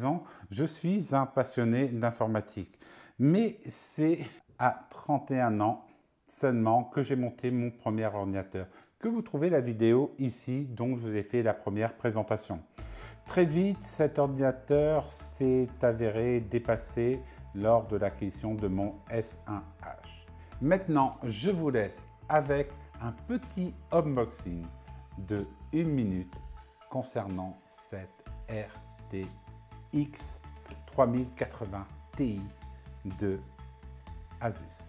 13 ans, je suis un passionné d'informatique. Mais c'est à 31 ans seulement que j'ai monté mon premier ordinateur, que vous trouvez la vidéo ici dont je vous ai fait la première présentation. Très vite, cet ordinateur s'est avéré dépassé lors de l'acquisition de mon S1H. Maintenant, je vous laisse avec un petit unboxing de 1 minute concernant cette RTX 3080 Ti de Asus.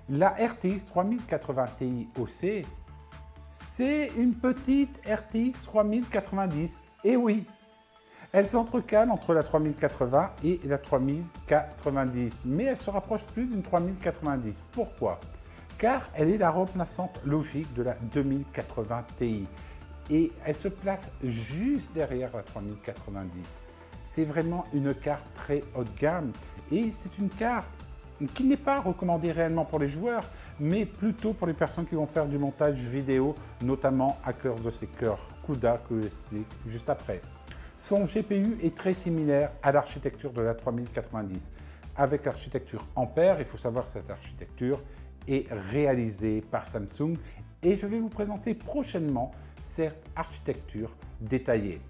La RTX 3080 Ti OC, c'est une petite RTX 3090. Et oui, elle s'entrecale entre la 3080 et la 3090, mais elle se rapproche plus d'une 3090. Pourquoi? Car elle est la remplaçante logique de la 2080 Ti et elle se place juste derrière la 3090. C'est vraiment une carte très haut de gamme et c'est une carte qui n'est pas recommandée réellement pour les joueurs, mais plutôt pour les personnes qui vont faire du montage vidéo, notamment à cause de ces cœurs CUDA que je vous explique juste après. Son GPU est très similaire à l'architecture de la 3090. Avec l'architecture Ampere, il faut savoir que cette architecture est réalisée par Samsung et je vais vous présenter prochainement cette architecture détaillée.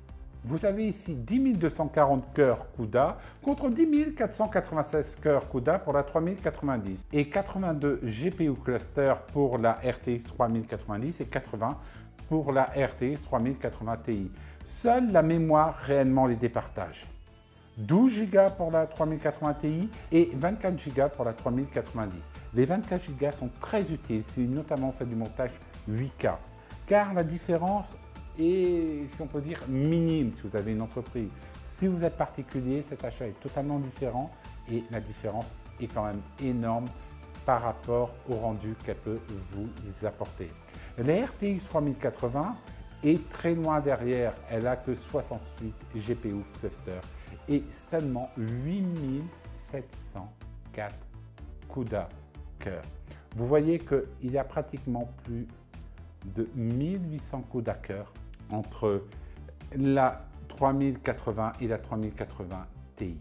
Vous avez ici 10 240 cœurs CUDA contre 10 496 cœurs CUDA pour la 3090 et 82 GPU clusters pour la RTX 3090 et 80 pour la RTX 3080 Ti. Seule la mémoire réellement les départage. 12 Go pour la 3080 Ti et 24 Go pour la 3090. Les 24 Go sont très utiles si notamment on fait du montage 8K, car la différence est, si on peut dire, minime si vous avez une entreprise. Si vous êtes particulier, cet achat est totalement différent et la différence est quand même énorme par rapport au rendu qu'elle peut vous apporter. La RTX 3080 est très loin derrière, elle n'a que 68 GPU clusters et seulement 8704 CUDA cœurs. Vous voyez qu'il y a pratiquement plus de 1800 CUDA cœurs entre la 3080 et la 3080 Ti.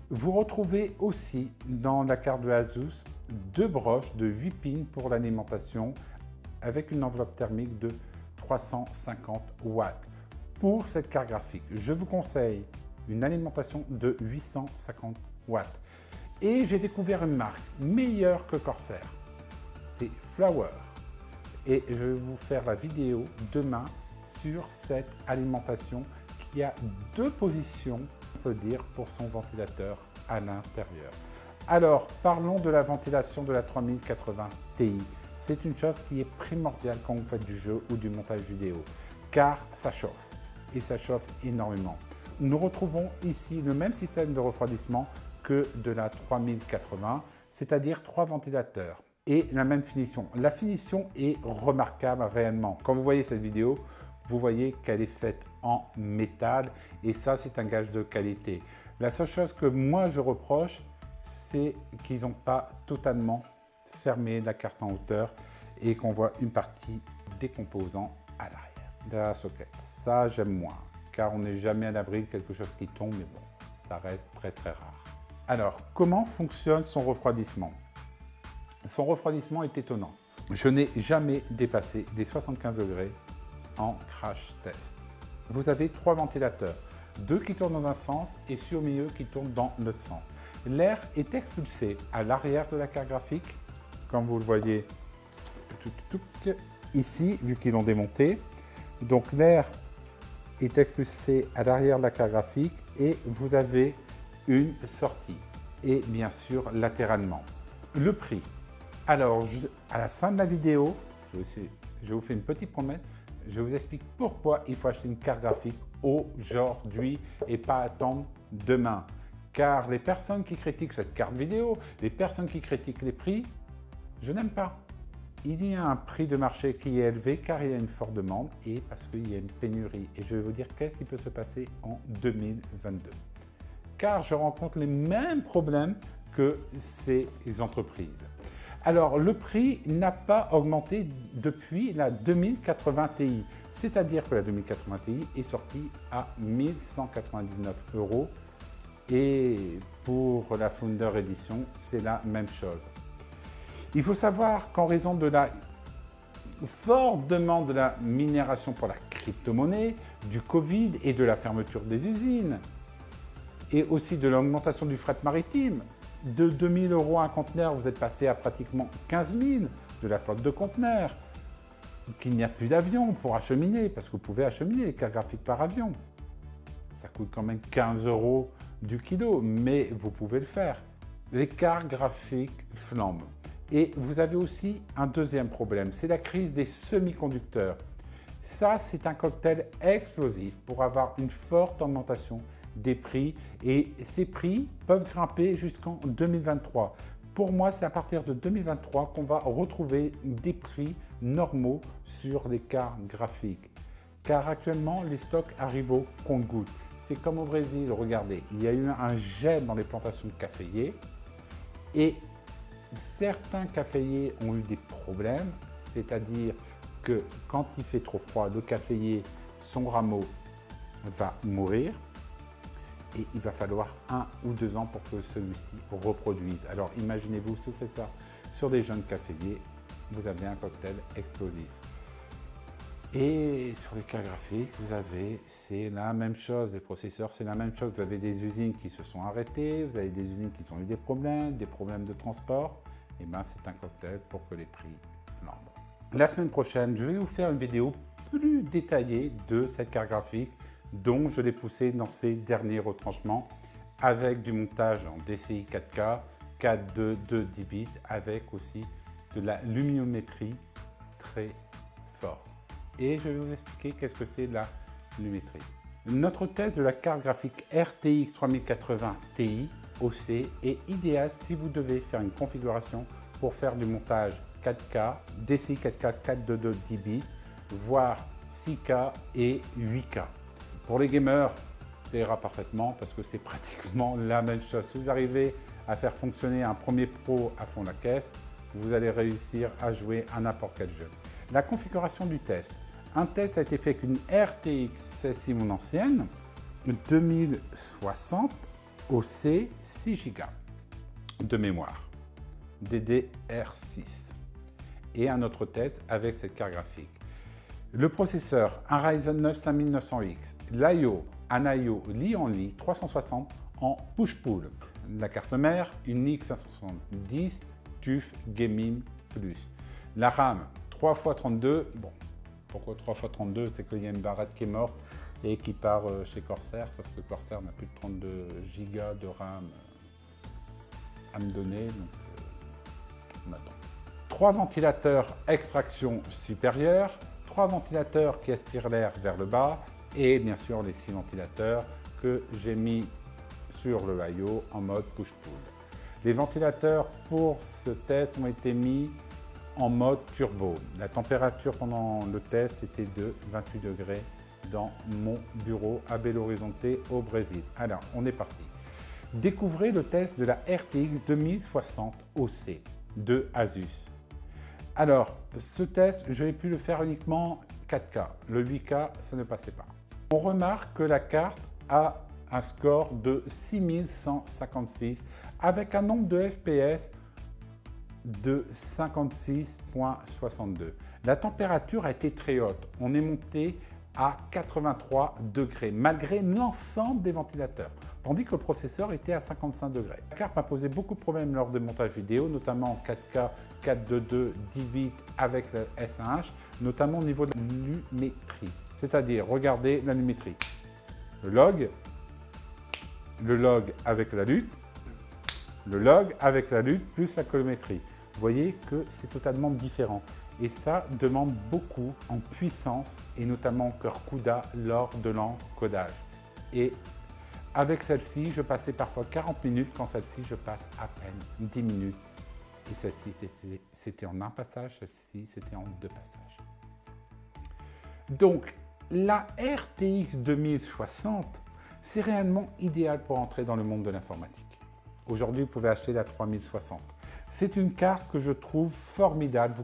Vous retrouvez aussi dans la carte de Asus deux broches de 8 pins pour l'alimentation avec une enveloppe thermique de 350 watts. Pour cette carte graphique, je vous conseille une alimentation de 850 watts. Et j'ai découvert une marque meilleure que Corsair, c'est Flower. Et je vais vous faire la vidéo demain sur cette alimentation qui a deux positions, on peut dire, pour son ventilateur à l'intérieur. Alors, parlons de la ventilation de la 3080 Ti. C'est une chose qui est primordiale quand vous faites du jeu ou du montage vidéo, car ça chauffe, et ça chauffe énormément. Nous retrouvons ici le même système de refroidissement que de la 3080, c'est-à-dire 3 ventilateurs. Et la même finition. La finition est remarquable réellement. Quand vous voyez cette vidéo, vous voyez qu'elle est faite en métal et ça, c'est un gage de qualité. La seule chose que moi je reproche, c'est qu'ils n'ont pas totalement fermé la carte en hauteur et qu'on voit une partie des composants à l'arrière de la socket. Ça, j'aime moins, car on n'est jamais à l'abri de quelque chose qui tombe, mais bon, ça reste très très rare. Alors, comment fonctionne son refroidissement? Son refroidissement est étonnant. Je n'ai jamais dépassé les 75 degrés en crash test. Vous avez 3 ventilateurs, 2 qui tournent dans un sens et celui au milieu qui tourne dans l'autre sens. L'air est expulsé à l'arrière de la carte graphique, comme vous le voyez ici, vu qu'ils l'ont démonté. Donc l'air est expulsé à l'arrière de la carte graphique et vous avez une sortie. Et bien sûr, latéralement. Le prix. Alors, à la fin de la vidéo, je vous fais une petite promesse. Je vous explique pourquoi il faut acheter une carte graphique aujourd'hui et pas attendre demain. Car les personnes qui critiquent cette carte vidéo, les personnes qui critiquent les prix, je n'aime pas. Il y a un prix de marché qui est élevé car il y a une forte demande et parce qu'il y a une pénurie. Et je vais vous dire qu'est-ce qui peut se passer en 2022. Car je rencontre les mêmes problèmes que ces entreprises. Alors, le prix n'a pas augmenté depuis la 2080 Ti. C'est-à-dire que la 2080 Ti est sortie à 1199 €. Et pour la Founder Edition, c'est la même chose. Il faut savoir qu'en raison de la forte demande de la minération pour la crypto-monnaie, du Covid et de la fermeture des usines, et aussi de l'augmentation du fret maritime, de 2 000 € un conteneur, vous êtes passé à pratiquement 15 000 de la flotte de conteneurs, qu'il n'y a plus d'avion pour acheminer, parce que vous pouvez acheminer les cartes graphiques par avion. Ça coûte quand même 15 € du kilo, mais vous pouvez le faire. Les cartes graphiques flambent. Et vous avez aussi un deuxième problème, c'est la crise des semi-conducteurs. Ça, c'est un cocktail explosif pour avoir une forte augmentation des prix et ces prix peuvent grimper jusqu'en 2023. Pour moi, c'est à partir de 2023 qu'on va retrouver des prix normaux sur les cartes graphiques. Car actuellement, les stocks arrivent au compte-gouttes. C'est comme au Brésil, regardez, il y a eu un gel dans les plantations de caféiers et certains caféiers ont eu des problèmes, c'est-à-dire que quand il fait trop froid, le caféier, son rameau va mourir. Et il va falloir 1 ou 2 ans pour que celui-ci reproduise. Alors imaginez-vous, si vous faites ça sur des jeunes caféiers, vous avez un cocktail explosif. Et sur les cartes graphiques, vous avez, c'est la même chose, les processeurs, c'est la même chose. Vous avez des usines qui se sont arrêtées, vous avez des usines qui ont eu des problèmes de transport. Et bien c'est un cocktail pour que les prix flambent. La semaine prochaine, je vais vous faire une vidéo plus détaillée de cette carte graphique, dont je l'ai poussé dans ces derniers retranchements avec du montage en DCI 4K, 4.2 de 10 bits, avec aussi de la luminométrie très forte. Et je vais vous expliquer qu'est-ce que c'est la luminométrie. Notre test de la carte graphique RTX 3080 Ti OC est idéal si vous devez faire une configuration pour faire du montage 4K, DCI 4K, 4.2 de 10 bits, voire 6K et 8K. Pour les gamers, ça ira parfaitement parce que c'est pratiquement la même chose. Si vous arrivez à faire fonctionner un Premiere Pro à fond la caisse, vous allez réussir à jouer à n'importe quel jeu. La configuration du test. Un test a été fait avec une RTX, celle-ci mon ancienne, 2060 OC 6 Go de mémoire, DDR6. Et un autre test avec cette carte graphique. Le processeur, un Ryzen 9 5900X. L'IO, un IO Li 360 en push-pull. La carte mère, une X570 TUF Gaming Plus. La RAM, 3x32. Bon, pourquoi 3x32? C'est qu'il y a une barrette qui est morte et qui part chez Corsair, sauf que Corsair n'a plus de 32 Go de RAM à me donner, donc on attend. 3 ventilateurs extraction supérieure, 3 ventilateurs qui aspirent l'air vers le bas et bien sûr les 6 ventilateurs que j'ai mis sur le IO en mode push-pull. Les ventilateurs pour ce test ont été mis en mode turbo. La température pendant le test était de 28 degrés dans mon bureau à Belo Horizonte au Brésil. Alors on est parti. Découvrez le test de la RTX 2060 OC de Asus. Alors, ce test, je n'ai pu le faire uniquement 4K. Le 8K, ça ne passait pas. On remarque que la carte a un score de 6156 avec un nombre de FPS de 56,62. La température a été très haute. On est monté à 83 degrés, malgré l'ensemble des ventilateurs, tandis que le processeur était à 55 degrés. La carte m'a posé beaucoup de problèmes lors des montages vidéo, notamment en 4K, 422, 10 bits avec le S1H, notamment au niveau de la lumétrie. C'est-à-dire, regardez la lumétrie. Le log avec la lutte, le log avec la lutte plus la colorimétrie. Vous voyez que c'est totalement différent. Et ça demande beaucoup en puissance et notamment en cœur CUDA lors de l'encodage. Et avec celle-ci, je passais parfois 40 minutes, quand celle-ci, je passe à peine 10 minutes. Et celle-ci, c'était en un passage, celle-ci, c'était en deux passages. Donc, la RTX 2060, c'est réellement idéal pour entrer dans le monde de l'informatique. Aujourd'hui, vous pouvez acheter la 3060. C'est une carte que je trouve formidable.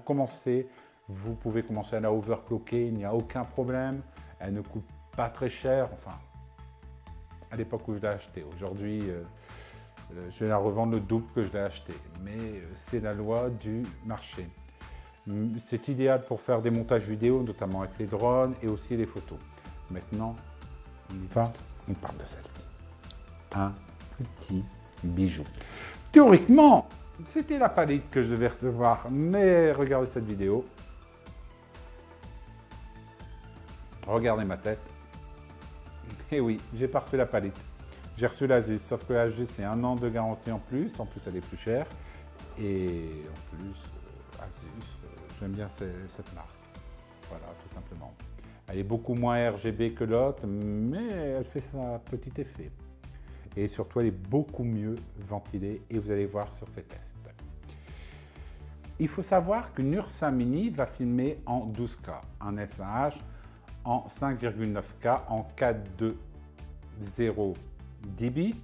Vous pouvez commencer à la overclocker, il n'y a aucun problème. Elle ne coûte pas très cher, enfin, à l'époque où je l'ai achetée. Aujourd'hui, je vais la revendre le double que je l'ai achetée. Mais c'est la loi du marché. C'est idéal pour faire des montages vidéo, notamment avec les drones et aussi les photos. Maintenant, on y va, on parle de celle-ci. Un petit bijou. Théoriquement, c'était la palette que je devais recevoir, mais regardez cette vidéo. Regardez ma tête. Et oui, j'ai pas reçu la palette. J'ai reçu l'Asus, sauf que l'Asus, c'est 1 an de garantie en plus elle est plus chère. Et en plus, Asus, j'aime bien cette marque. Voilà, tout simplement. Elle est beaucoup moins RGB que l'autre, mais elle fait son petit effet. Et surtout, elle est beaucoup mieux ventilée et vous allez voir sur ces tests. Il faut savoir qu'une Ursa Mini va filmer en 12K, un S1H en 5,9K en 4.2.0 10 bits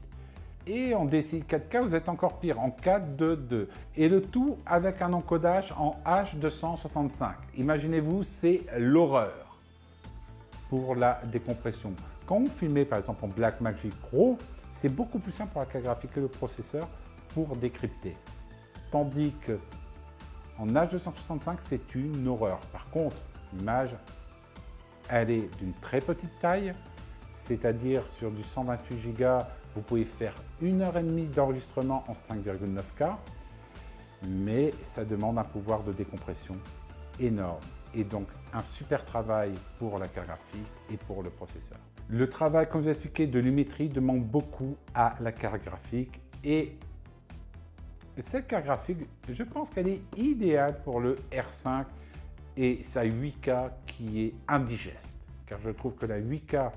et en DCI 4K, vous êtes encore pire, en 4.2.2 et le tout avec un encodage en H265. Imaginez-vous, c'est l'horreur pour la décompression. Quand vous filmez par exemple en Blackmagic Raw, c'est beaucoup plus simple pour la carte graphique que le processeur pour décrypter. Tandis que en H265, c'est une horreur. Par contre, l'image, elle est d'une très petite taille, c'est-à-dire sur du 128 Go, vous pouvez faire 1h30 d'enregistrement en 5,9K, mais ça demande un pouvoir de décompression énorme. Et donc, un super travail pour la carte graphique et pour le processeur. Le travail, comme je vous ai expliqué, de lumétrie demande beaucoup à la carte graphique et cette carte graphique, je pense qu'elle est idéale pour le R5 et sa 8K qui est indigeste. Car je trouve que la 8K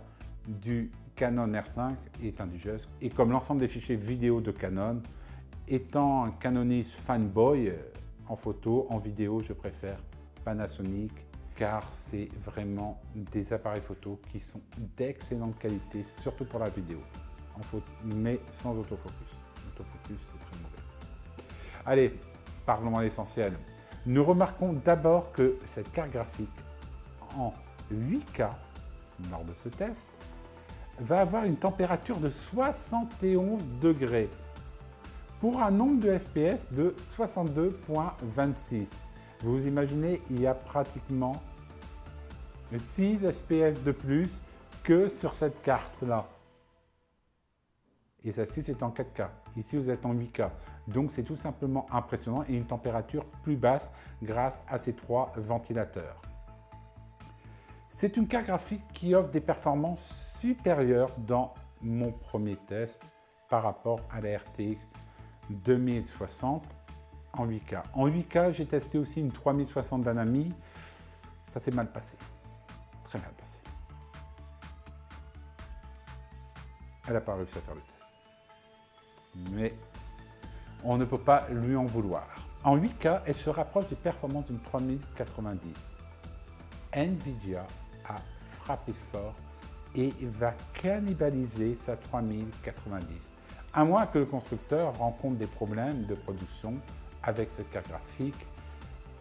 du Canon R5 est indigeste. Et comme l'ensemble des fichiers vidéo de Canon, étant un canoniste fanboy en photo, en vidéo, je préfère Panasonic car c'est vraiment des appareils photo qui sont d'excellente qualité, surtout pour la vidéo, mais sans autofocus. L'autofocus, c'est très mauvais. Allez, parlons à l'essentiel. Nous remarquons d'abord que cette carte graphique en 8K, lors de ce test, va avoir une température de 71 degrés pour un nombre de FPS de 62.26. Vous imaginez, il y a pratiquement 6 FPS de plus que sur cette carte-là. Et celle-ci, c'est en 4K. Ici, vous êtes en 8K. Donc, c'est tout simplement impressionnant et une température plus basse grâce à ces 3 ventilateurs. C'est une carte graphique qui offre des performances supérieures dans mon premier test par rapport à la RTX 2060 en 8K. En 8K, j'ai testé aussi une 3060 d'un ami. Ça s'est mal passé. Très mal passé. Elle n'a pas réussi à faire le test. Mais on ne peut pas lui en vouloir. En 8K, elle se rapproche des performances d'une 3090. Nvidia a frappé fort et va cannibaliser sa 3090. À moins que le constructeur rencontre des problèmes de production avec cette carte graphique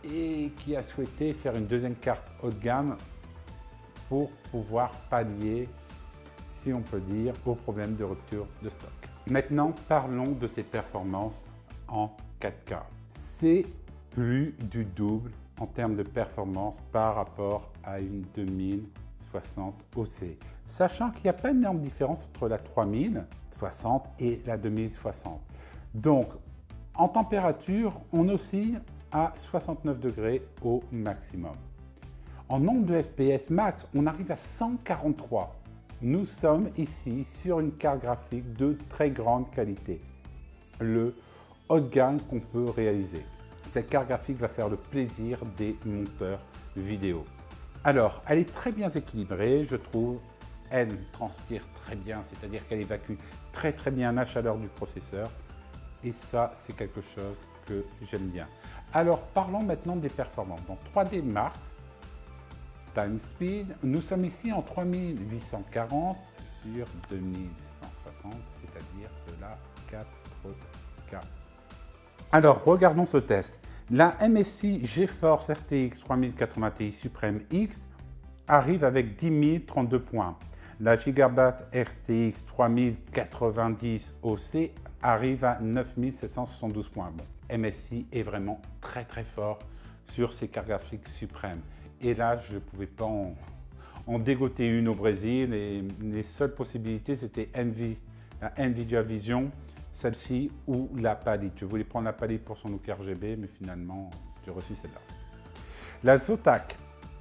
et qui a souhaité faire une deuxième carte haut de gamme pour pouvoir pallier, si on peut dire, aux problèmes de rupture de stock. Maintenant, parlons de ses performances en 4K. c'est plus du double en termes de performance par rapport à une 2060 OC. Sachant qu'il n'y a pas une énorme différence entre la 3060 et la 2060. Donc, en température, on oscille à 69 degrés au maximum. En nombre de FPS max, on arrive à 143. Nous sommes ici sur une carte graphique de très grande qualité. Le haut de gamme qu'on peut réaliser. Cette carte graphique va faire le plaisir des monteurs vidéo. Alors, elle est très bien équilibrée, je trouve. Elle transpire très bien, c'est-à-dire qu'elle évacue très bien la chaleur du processeur. Et ça, c'est quelque chose que j'aime bien. Alors, parlons maintenant des performances. Donc, 3D Max, Time Speed, nous sommes ici en 3840 sur 2160, c'est-à-dire de la 4K. Alors, regardons ce test. La MSI GeForce RTX 3080 Ti Supreme X arrive avec 10 032 points. La Gigabyte RTX 3090 OC arrive à 9 772 points. Bon, MSI est vraiment très fort sur ces cartes graphiques suprêmes. Et là, je ne pouvais pas en dégoter une au Brésil. Et les seules possibilités, c'était la Nvidia Vision, celle-ci ou la Palette. Je voulais prendre la Palette pour son look RGB, mais finalement, j'ai reçu celle-là. La Zotac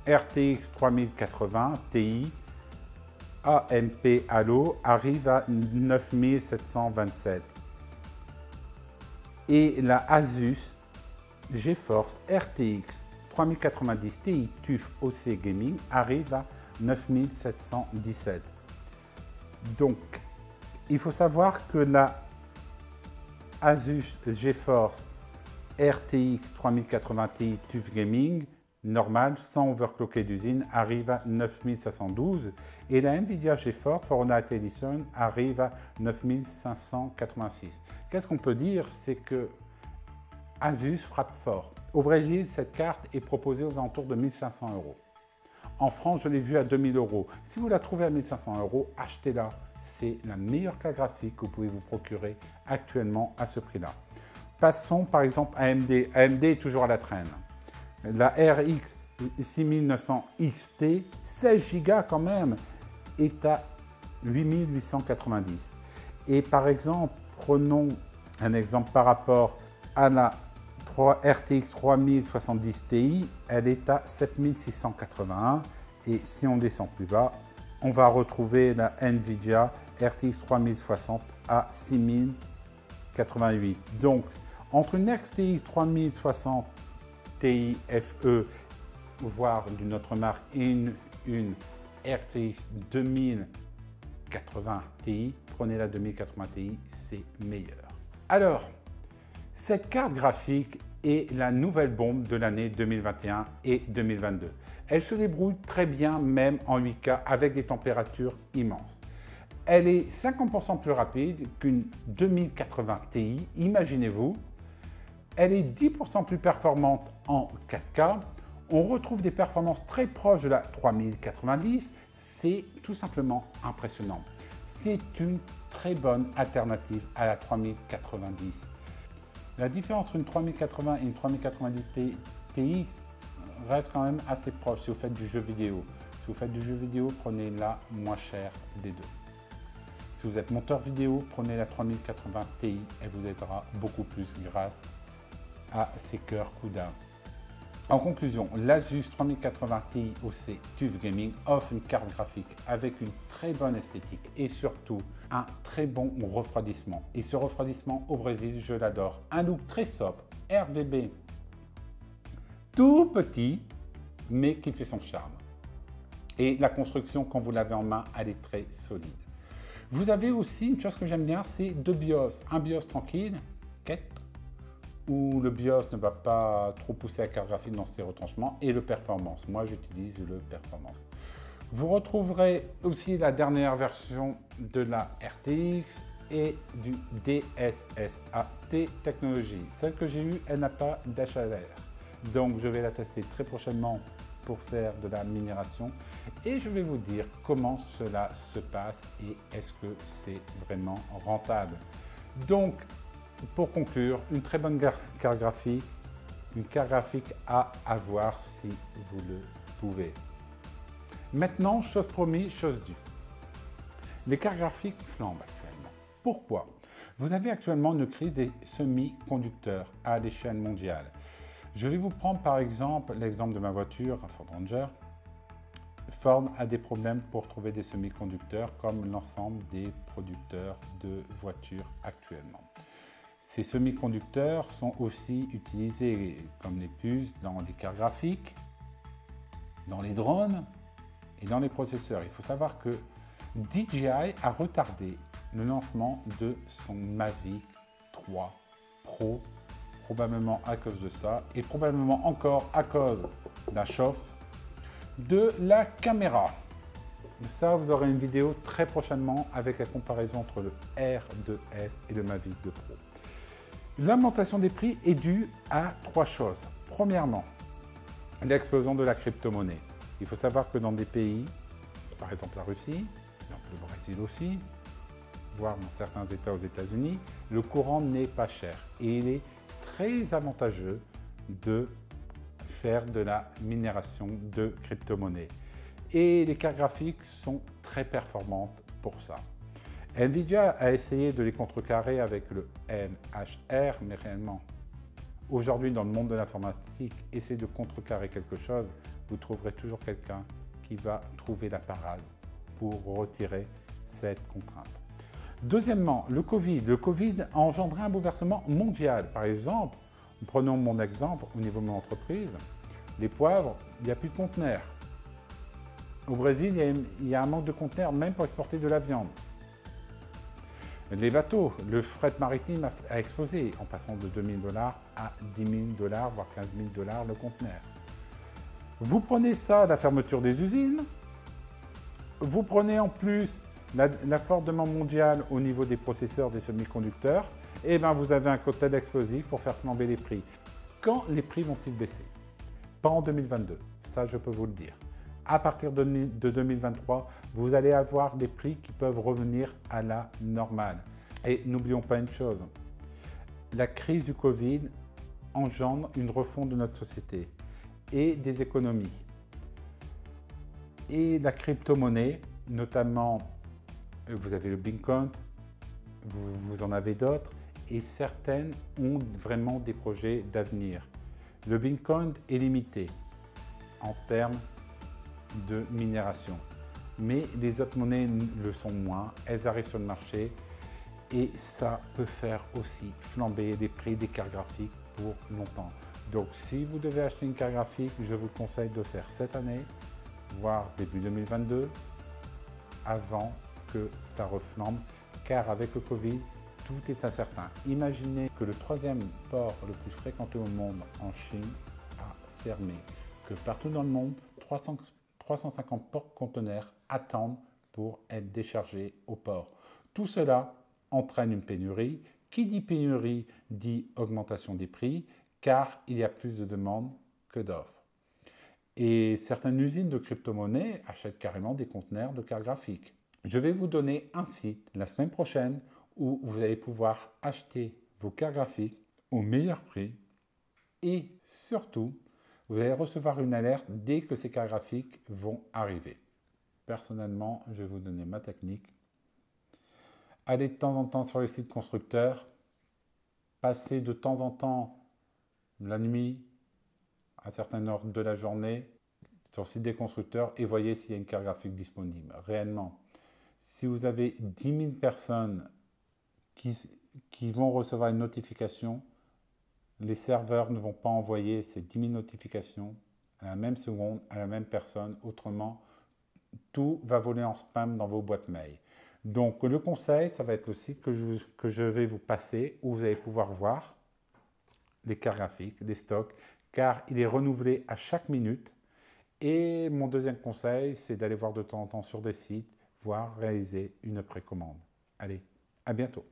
RTX 3080 Ti AMP Halo arrive à 9727. Et la Asus GeForce RTX 3090 Ti TUF OC Gaming arrive à 9717. Donc, il faut savoir que la Asus GeForce RTX 3080 Ti TUF Gaming normal, sans overclocker d'usine, arrive à 9512 et la Nvidia GeForce Fortnite Edition arrive à 9586. Qu'est-ce qu'on peut dire? C'est que Asus frappe fort. Au Brésil, cette carte est proposée aux alentours de 1500 €. En France, je l'ai vue à 2000 €. Si vous la trouvez à 1500 €, achetez-la. C'est la meilleure carte graphique que vous pouvez vous procurer actuellement à ce prix-là. Passons par exemple à AMD. AMD est toujours à la traîne. La RX 6900 XT, 16 Go quand même, est à 8890. Et par exemple, prenons un exemple par rapport à la RTX 3070 Ti, elle est à 7681. Et si on descend plus bas, on va retrouver la Nvidia RTX 3060 à 6088. Donc, entre une RTX 3060 Ti FE, voire d'une autre marque, et une RTX 2080 Ti, prenez la 2080 Ti, c'est meilleur. Alors, cette carte graphique est la nouvelle bombe de l'année 2021 et 2022. Elle se débrouille très bien, même en 8K, avec des températures immenses. Elle est 50% plus rapide qu'une 2080 Ti, imaginez-vous. Elle est 10% plus performante en 4K. On retrouve des performances très proches de la 3090. C'est tout simplement impressionnant. C'est une très bonne alternative à la 3090. La différence entre une 3080 et une 3090 Ti reste quand même assez proche si vous faites du jeu vidéo. Si vous faites du jeu vidéo, prenez la moins chère des deux. Si vous êtes monteur vidéo, prenez la 3080 Ti. Elle vous aidera beaucoup plus grâce à ses cœurs CUDA. En conclusion, l'Asus 3080 Ti OC TUF Gaming offre une carte graphique avec une très bonne esthétique et surtout un très bon refroidissement. Et ce refroidissement au Brésil, je l'adore. Un look très sobre, RGB, tout petit, mais qui fait son charme. Et la construction, quand vous l'avez en main, elle est très solide. Vous avez aussi une chose que j'aime bien, c'est deux BIOS. Un BIOS tranquille, où le BIOS ne va pas trop pousser la carte graphique dans ses retranchements, et le performance. Moi, j'utilise le performance. Vous retrouverez aussi la dernière version de la RTX et du DSSAT technologie. Celle que j'ai eue, elle n'a pas d'HLR. Donc, je vais la tester très prochainement pour faire de la migration et je vais vous dire comment cela se passe et est-ce que c'est vraiment rentable. Donc, pour conclure, une très bonne carte graphique, une carte graphique à avoir si vous le pouvez. Maintenant, chose promise, chose due. Les cartes graphiques flambent actuellement. Pourquoi? Vous avez actuellement une crise des semi-conducteurs à l'échelle mondiale. Je vais vous prendre par exemple l'exemple de ma voiture, la Ford Ranger. Ford a des problèmes pour trouver des semi-conducteurs comme l'ensemble des producteurs de voitures actuellement. Ces semi-conducteurs sont aussi utilisés comme les puces dans les cartes graphiques, dans les drones et dans les processeurs. Il faut savoir que DJI a retardé le lancement de son Mavic 3 Pro, probablement à cause de ça, et probablement encore à cause de la chauffe de la caméra. Ça, vous aurez une vidéo très prochainement avec la comparaison entre le R2S et le Mavic 2 Pro. L'augmentation des prix est due à trois choses. Premièrement, l'explosion de la crypto-monnaie. Il faut savoir que dans des pays, par exemple la Russie, par exemple le Brésil aussi, voire dans certains États aux États-Unis, le courant n'est pas cher et il est très avantageux de faire de la minération de crypto-monnaies. Et les cartes graphiques sont très performantes pour ça. Nvidia a essayé de les contrecarrer avec le MHR, mais réellement, aujourd'hui dans le monde de l'informatique, essayez de contrecarrer quelque chose, vous trouverez toujours quelqu'un qui va trouver la parade pour retirer cette contrainte. Deuxièmement, le Covid. Le Covid a engendré un bouleversement mondial. Par exemple, prenons mon exemple au niveau de mon entreprise, les poivres, il n'y a plus de conteneurs. Au Brésil, il y a un manque de conteneurs même pour exporter de la viande. Les bateaux, le fret maritime a explosé en passant de 2 000 $ à 10 000 $, voire 15 000 $ le conteneur. Vous prenez ça, la fermeture des usines, vous prenez en plus la forte demande mondiale au niveau des processeurs, des semi-conducteurs, et bien vous avez un cocktail explosif pour faire flamber les prix. Quand les prix vont-ils baisser? Pas en 2022, ça je peux vous le dire. À partir de 2023, vous allez avoir des prix qui peuvent revenir à la normale. Et n'oublions pas une chose, la crise du Covid engendre une refonte de notre société et des économies. Et la crypto-monnaie, notamment, vous avez le Bitcoin, vous en avez d'autres, et certaines ont vraiment des projets d'avenir. Le Bitcoin est limité en termes de minération, mais les autres monnaies le sont moins, elles arrivent sur le marché et ça peut faire aussi flamber les prix des cartes graphiques pour longtemps. Donc si vous devez acheter une carte graphique, je vous conseille de faire cette année, voire début 2022, avant que ça reflambe, car avec le Covid, tout est incertain. Imaginez que le troisième port le plus fréquenté au monde, en Chine, a fermé, que partout dans le monde, 350 porte-conteneurs attendent pour être déchargés au port. Tout cela entraîne une pénurie. Qui dit pénurie dit augmentation des prix, car il y a plus de demandes que d'offres. Et certaines usines de crypto-monnaies achètent carrément des conteneurs de cartes graphiques. Je vais vous donner un site la semaine prochaine où vous allez pouvoir acheter vos cartes graphiques au meilleur prix et surtout, vous allez recevoir une alerte dès que ces cartes graphiques vont arriver. Personnellement, je vais vous donner ma technique. Allez de temps en temps sur les sites constructeurs, passez de temps en temps la nuit, à certaines heures de la journée, sur le site des constructeurs et voyez s'il y a une carte graphique disponible. Réellement, si vous avez 10 000 personnes qui vont recevoir une notification, les serveurs ne vont pas envoyer ces 10 000 notifications à la même seconde, à la même personne. Autrement, tout va voler en spam dans vos boîtes mail. Donc, le conseil, ça va être le site que je vais vous passer, où vous allez pouvoir voir les cartes graphiques, les stocks, car il est renouvelé à chaque minute. Et mon deuxième conseil, c'est d'aller voir de temps en temps sur des sites, voire réaliser une précommande. Allez, à bientôt.